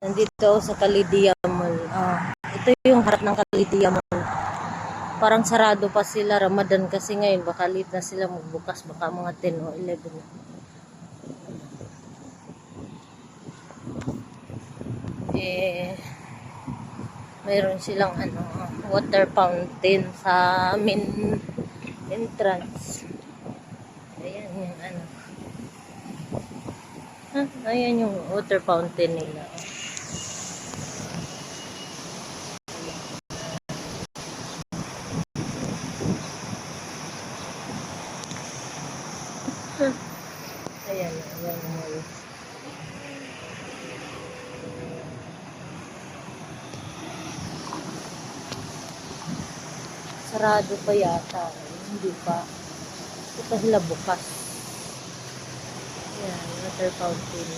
Nandito ako sa Kalidia Mall. Ito yung harap ng Kalidia Mall. Parang sarado pa sila. Ramadan kasi ngayon. Baka late na sila magbukas. Baka mga 10 o 11 na. Mayroon silang water fountain sa main entrance. Ayan yung ayan yung water fountain nila. Ayan mall. Sarado pa yata. Hindi pa. Ito pa sila bukas. Ayan, water fountain.